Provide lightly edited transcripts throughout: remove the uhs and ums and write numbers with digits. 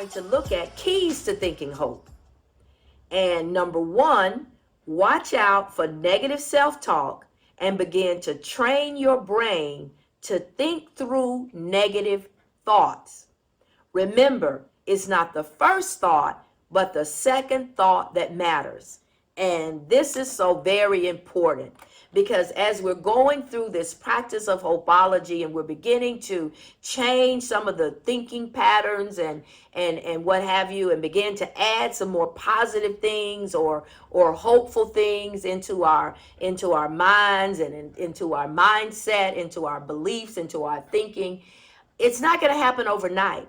going to look at keys to thinking hope. And number one, watch out for negative self-talk and begin to train your brain to think through negative thoughts. Remember, it's not the first thought, but the second thought that matters. And this is so very important because as we're going through this practice of Hopeology and we're beginning to change some of the thinking patterns and what have you, and begin to add some more positive things or hopeful things into our minds and into our mindset, into our beliefs, into our thinking, it's not going to happen overnight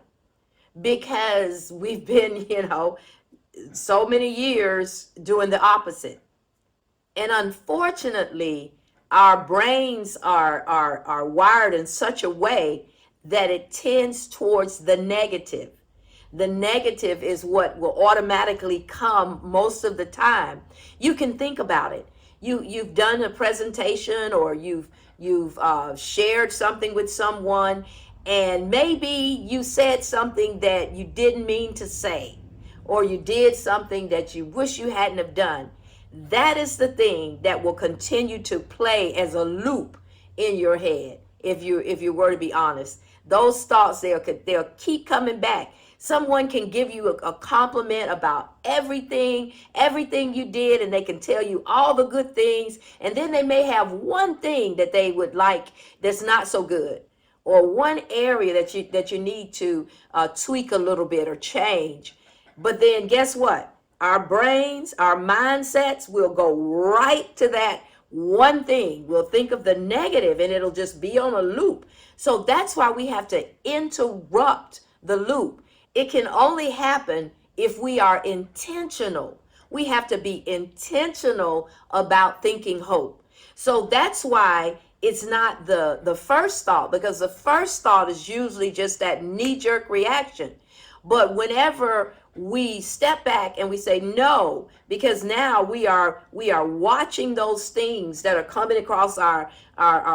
because we've been, so many years doing the opposite. And unfortunately, our brains are wired in such a way that it tends towards the negative. The negative is what will automatically come most of the time. You can think about it. You've done a presentation or you've shared something with someone, and maybe you said something that you didn't mean to say, or you did something that you wish you hadn't have done. That is the thing that will continue to play as a loop in your head. If you were to be honest, those thoughts, they'll keep coming back. Someone can give you a compliment about everything you did, and they can tell you all the good things, and then they may have one thing that they would like that's not so good, or one area that you need to tweak a little bit or change. But then guess what? Our brains, our mindsets will go right to that one thing. We'll think of the negative and it'll just be on a loop. So that's why we have to interrupt the loop. It can only happen if we are intentional. We have to be intentional about thinking hope. So that's why it's not the first thought, because the first thought is usually just that knee-jerk reaction. But whenever we step back and we say no, because now we are watching those things that are coming across our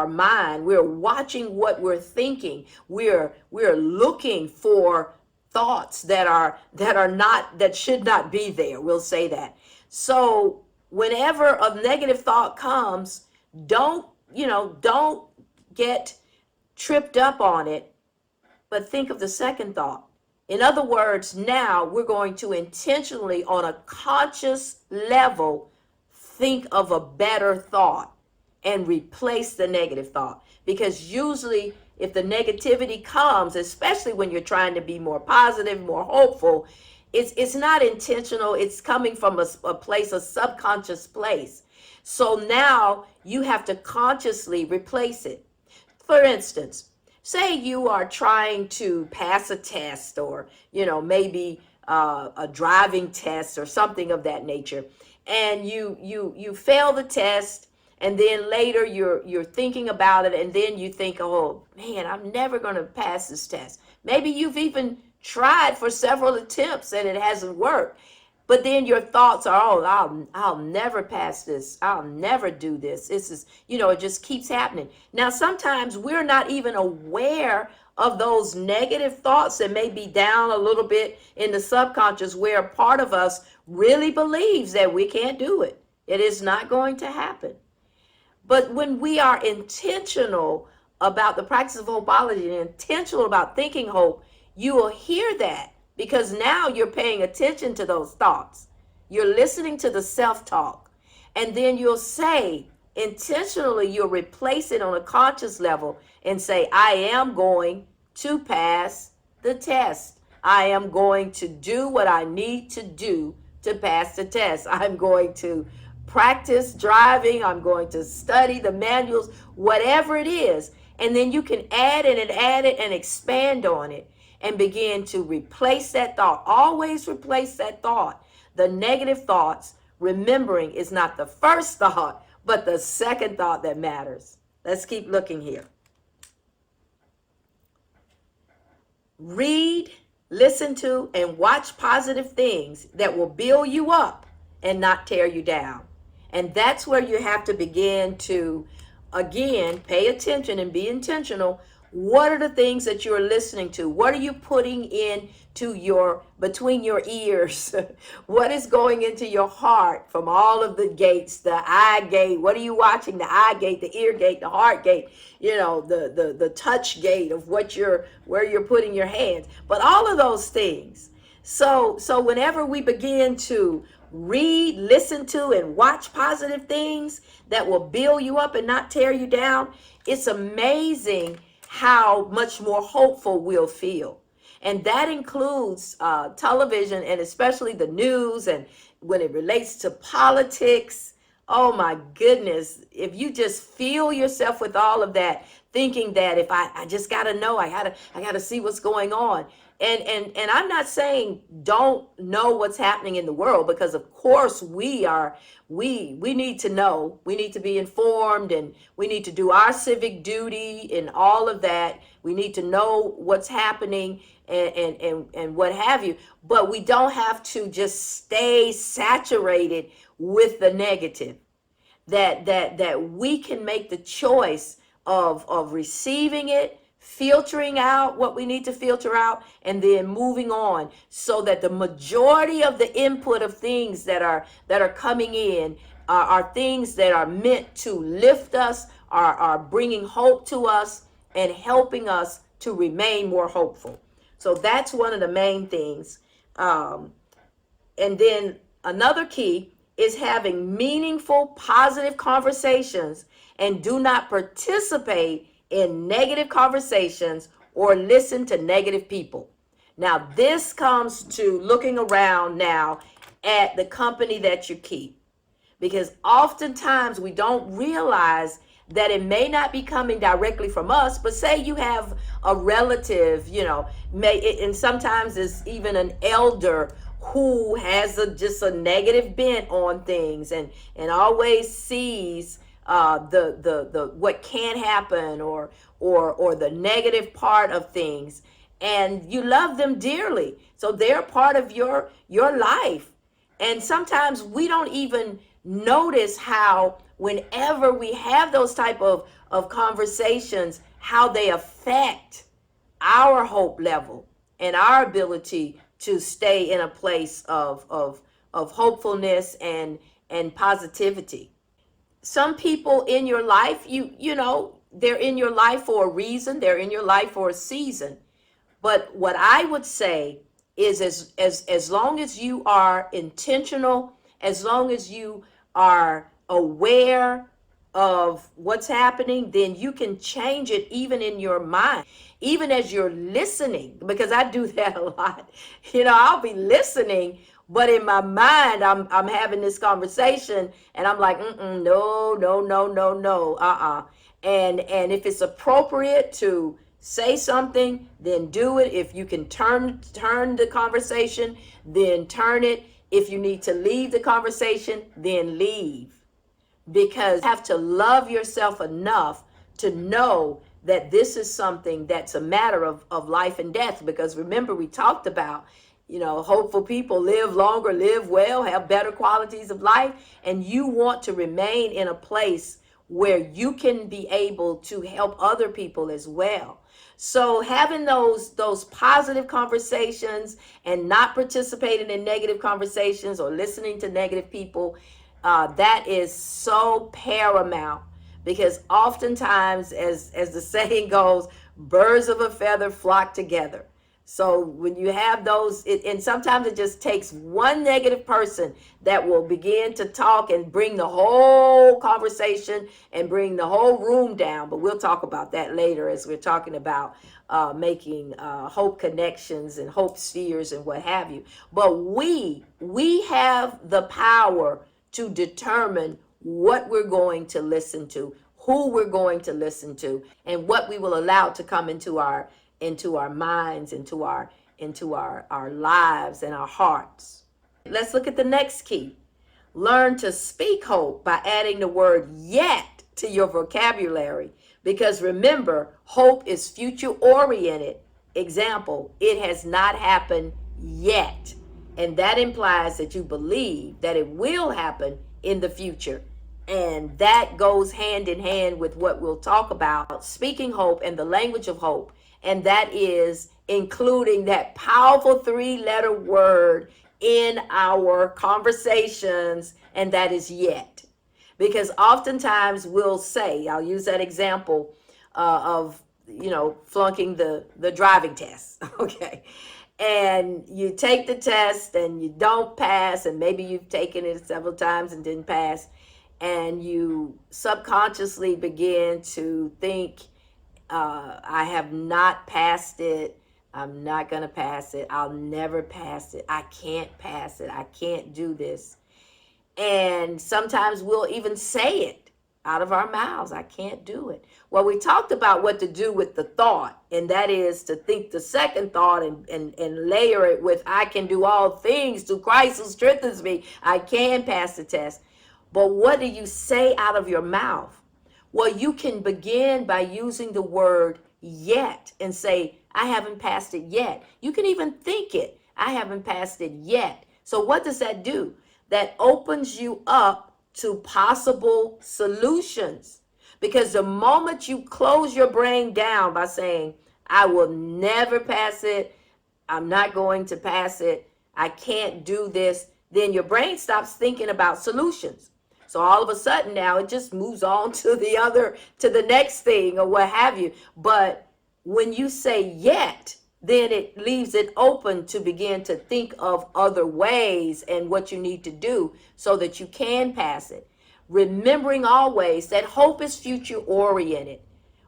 mind. We're watching what we're thinking. We're looking for thoughts that should not be there. We'll say that. So whenever a negative thought comes, don't get tripped up on it, but think of the second thought. In other words, now we're going to intentionally, on a conscious level, think of a better thought and replace the negative thought. Because usually if the negativity comes, especially when you're trying to be more positive, more hopeful, it's not intentional. It's coming from a place, a subconscious place. So now you have to consciously replace it. For instance, say you are trying to pass a test, or maybe a driving test or something of that nature, and you fail the test, and then later you're thinking about it, and then you think, oh man, I'm never going to pass this test. Maybe you've even tried for several attempts and it hasn't worked. But then your thoughts are, oh, I'll never pass this. I'll never do this. This is, it just keeps happening. Now, sometimes we're not even aware of those negative thoughts that may be down a little bit in the subconscious, where a part of us really believes that we can't do it. It is not going to happen. But when we are intentional about the practice of Hopeology and intentional about thinking hope, you will hear that. Because now you're paying attention to those thoughts. You're listening to the self-talk. And then you'll say, intentionally, you'll replace it on a conscious level and say, I am going to pass the test. I am going to do what I need to do to pass the test. I'm going to practice driving. I'm going to study the manuals, whatever it is. And then you can add it and expand on it. And begin to replace that thought. Always replace that thought. The negative thoughts, remembering, is not the first thought, but the second thought that matters. Let's keep looking here. Read, listen to, and watch positive things that will build you up and not tear you down. And that's where you have to begin to, again, pay attention and be intentional. What are the things that you're listening to? What are you putting in to your between your ears? What is going into your heart from all of the gates, the eye gate? What are you watching? The eye gate, the ear gate, the heart gate, the touch gate of where you're putting your hands. But all of those things. So whenever we begin to read, listen to, and watch positive things that will build you up and not tear you down, it's amazing how much more hopeful we'll feel. And that includes television, and especially the news, and when it relates to politics. Oh my goodness. If you just feel yourself with all of that, thinking that if I just gotta know, I gotta see what's going on. And I'm not saying don't know what's happening in the world, because of course we need to know. We need to be informed, and we need to do our civic duty and all of that. We need to know what's happening and what have you. But we don't have to just stay saturated with the negative. That we can make the choice of receiving it, filtering out what we need to filter out, and then moving on, so that the majority of the input of things that are coming in are things that are meant to lift us, are bringing hope to us, and helping us to remain more hopeful. So that's one of the main things. And then another key is having meaningful, positive conversations, and do not participate in negative conversations or listen to negative people. Now, this comes to looking around now at the company that you keep, because oftentimes we don't realize that it may not be coming directly from us, but say you have a relative, and sometimes it's even an elder who has just a negative bent on things, and always sees the what can happen, or the negative part of things, and you love them dearly, so they're part of your life. And sometimes we don't even notice how, whenever we have those type of conversations, how they affect our hope level and our ability to stay in a place of hopefulness and positivity. Some people in your life, they're in your life for a reason, they're in your life for a season. But what I would say is, as long as you are intentional, as long as you are aware of what's happening, then you can change it even in your mind, even as you're listening, because I do that a lot. I'll be listening, but in my mind, I'm having this conversation, and I'm like, no, no, no, no, no, and if it's appropriate to say something, then do it. If you can turn the conversation, then turn it. If you need to leave the conversation, then leave. Because you have to love yourself enough to know that this is something that's a matter of life and death. Because remember, we talked about, hopeful people live longer, live well, have better qualities of life, and you want to remain in a place where you can be able to help other people as well. So having those positive conversations and not participating in negative conversations or listening to negative people, that is so paramount, because oftentimes, as the saying goes, birds of a feather flock together. So when you have those, and sometimes it just takes one negative person that will begin to talk and bring the whole conversation and bring the whole room down. But we'll talk about that later, as we're talking about making hope connections and hope spheres and what have you. But we have the power to determine what we're going to listen to, who we're going to listen to, and what we will allow to come into our minds, into our lives and our hearts. Let's look at the next key. Learn to speak hope by adding the word yet to your vocabulary, because remember, hope is future oriented. Example, it has not happened yet. And that implies that you believe that it will happen in the future. And that goes hand in hand with what we'll talk about, speaking hope and the language of hope. And that is including that powerful 3-letter word in our conversations, and that is yet. Because oftentimes we'll say, I'll use that example of, flunking the driving test. Okay. And you take the test and you don't pass, and maybe you've taken it several times and didn't pass, and you subconsciously begin to think, I have not passed it. I'm not going to pass it. I'll never pass it. I can't pass it. I can't do this. And sometimes we'll even say it out of our mouths. I can't do it. Well, we talked about what to do with the thought, and that is to think the second thought and layer it with, I can do all things through Christ who strengthens me. I can pass the test. But what do you say out of your mouth? Well, you can begin by using the word yet and say, I haven't passed it yet. You can even think it. I haven't passed it yet. So what does that do? That opens you up to possible solutions. Because the moment you close your brain down by saying, I will never pass it, I'm not going to pass it, I can't do this, then your brain stops thinking about solutions. So all of a sudden now it just moves on to the next thing or what have you. But when you say yet, then it leaves it open to begin to think of other ways and what you need to do so that you can pass it. Remembering always that hope is future oriented.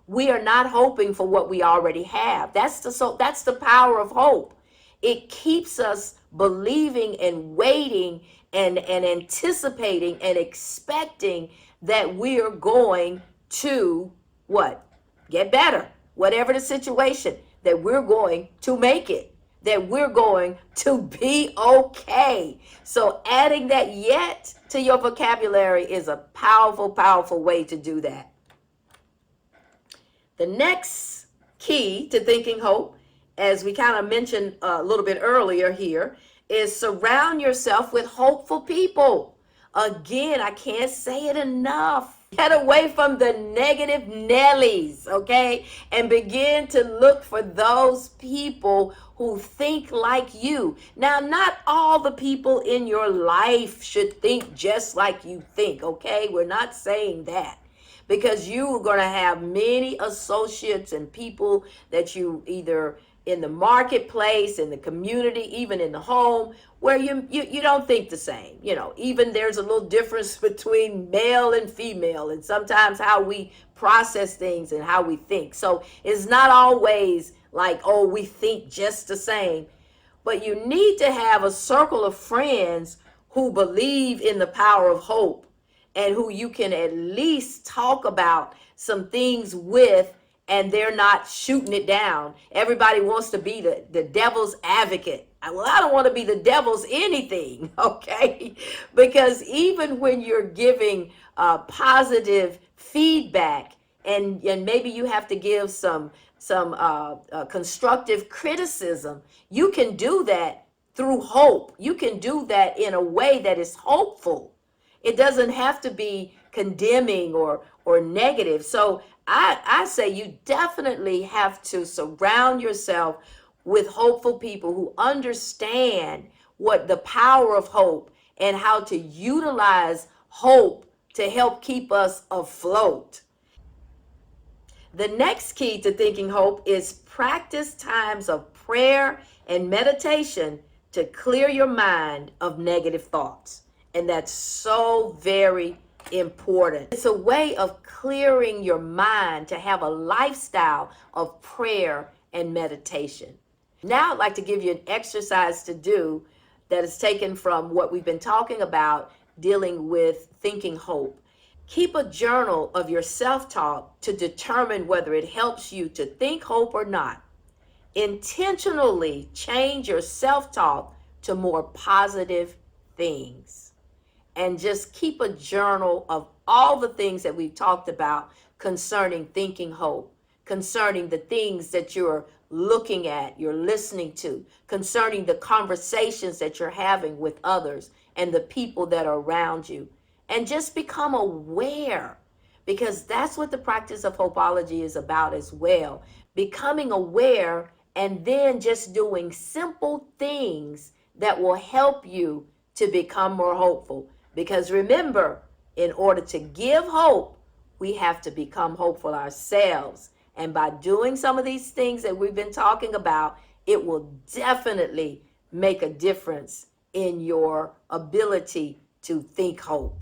We are not hoping for what we already have. That's the power of hope. It keeps us believing and waiting and anticipating and expecting that we are going to what? Get better. Whatever the situation, that we're going to make it, that we're going to be okay. So adding that yet to your vocabulary is a powerful, powerful way to do that. The next key to thinking hope, as we kind of mentioned a little bit earlier here, is surround yourself with hopeful people. Again, I can't say it enough. Get away from the negative Nellies, okay? And begin to look for those people who think like you. Now, not all the people in your life should think just like you think, okay? We're not saying that. Because you are going to have many associates and people that you either in the marketplace, in the community, even in the home, where you don't think the same. Even there's a little difference between male and female, and sometimes how we process things and how we think. So it's not always like, oh, we think just the same. But you need to have a circle of friends who believe in the power of hope and who you can at least talk about some things with, and they're not shooting it down. Everybody wants to be the devil's advocate. Well, I don't want to be the devil's anything, okay? Because even when you're giving positive feedback, and maybe you have to give some constructive criticism, you can do that through hope. You can do that in a way that is hopeful. It doesn't have to be condemning or negative. So I say you definitely have to surround yourself with hopeful people who understand what the power of hope and how to utilize hope to help keep us afloat. The next key to thinking hope is practice times of prayer and meditation to clear your mind of negative thoughts. And that's so very important. It's a way of clearing your mind to have a lifestyle of prayer and meditation. Now I'd like to give you an exercise to do that is taken from what we've been talking about dealing with thinking hope. Keep a journal of your self-talk to determine whether it helps you to think hope or not. Intentionally change your self-talk to more positive things. And just keep a journal of all the things that we've talked about concerning thinking hope, concerning the things that you're looking at, you're listening to, concerning the conversations that you're having with others and the people that are around you. and just become aware, because that's what the practice of Hopeology is about as well. Becoming aware and then just doing simple things that will help you to become more hopeful. Because remember, in order to give hope, we have to become hopeful ourselves. And by doing some of these things that we've been talking about, it will definitely make a difference in your ability to think hope.